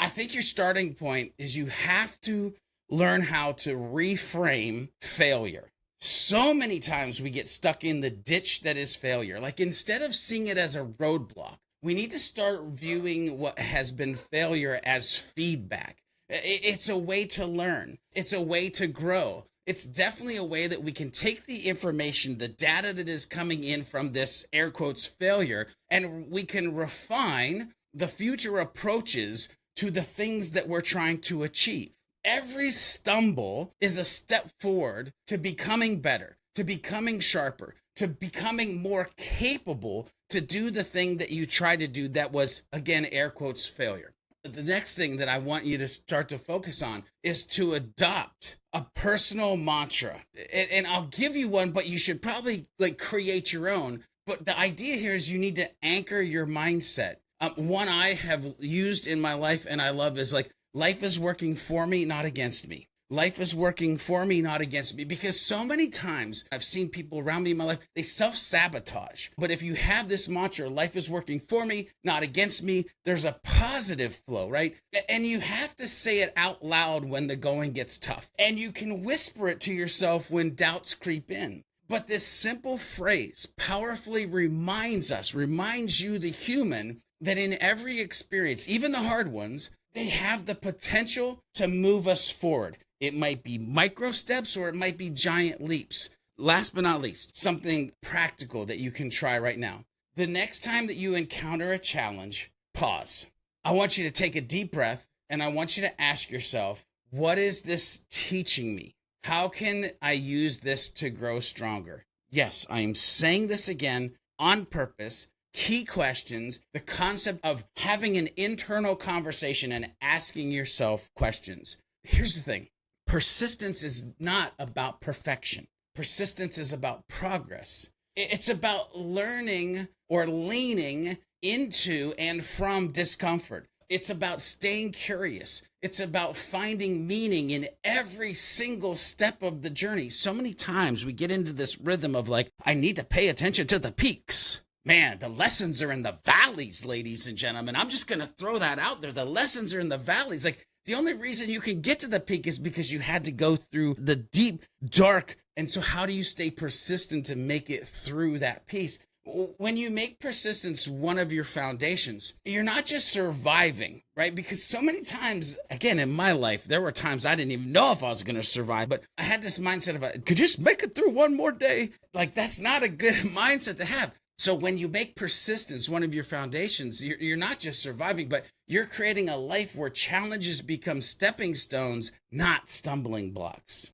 think your starting point is you have to learn how to reframe failure. So many times we get stuck in the ditch that is failure. Like instead of seeing it as a roadblock, we need to start viewing what has been failure as feedback. It's a way to learn. It's a way to grow. It's definitely a way that we can take the information, the data that is coming in from this air quotes failure, and we can refine the future approaches to the things that we're trying to achieve. Every stumble is a step forward to becoming better, to becoming sharper, to becoming more capable to do the thing that you tried to do that was, again, air quotes, failure. The next thing that I want you to start to focus on is to adopt a personal mantra. And I'll give you one, but you should probably create your own. But the idea here is you need to anchor your mindset. One I have used in my life and I love is life is working for me, not against me. Life is working for me, not against me. Because so many times I've seen people around me in my life, they self-sabotage. But if you have this mantra, life is working for me, not against me, there's a positive flow, right? And you have to say it out loud when the going gets tough. And you can whisper it to yourself when doubts creep in. But this simple phrase powerfully reminds you, the human, that in every experience, even the hard ones, they have the potential to move us forward. It might be micro steps or it might be giant leaps. Last but not least, something practical that you can try right now. The next time that you encounter a challenge, pause. I want you to take a deep breath and I want you to ask yourself, what is this teaching me? How can I use this to grow stronger? Yes, I am saying this again on purpose. Key questions, the concept of having an internal conversation and asking yourself questions. Here's the thing. Persistence is not about perfection. Persistence is about progress. It's about learning or leaning into and from discomfort. It's about staying curious. It's about finding meaning in every single step of the journey. So many times we get into this rhythm of I need to pay attention to the peaks. Man, the lessons are in the valleys, ladies and gentlemen. I'm just going to throw that out there. The lessons are in the valleys. The only reason you can get to the peak is because you had to go through the deep, dark. And so how do you stay persistent to make it through that piece? When you make persistence one of your foundations, you're not just surviving, right? Because so many times, again, in my life, there were times I didn't even know if I was going to survive, but I had this mindset of, could you just make it through one more day? That's not a good mindset to have. So when you make persistence one of your foundations, you're not just surviving, but you're creating a life where challenges become stepping stones, not stumbling blocks.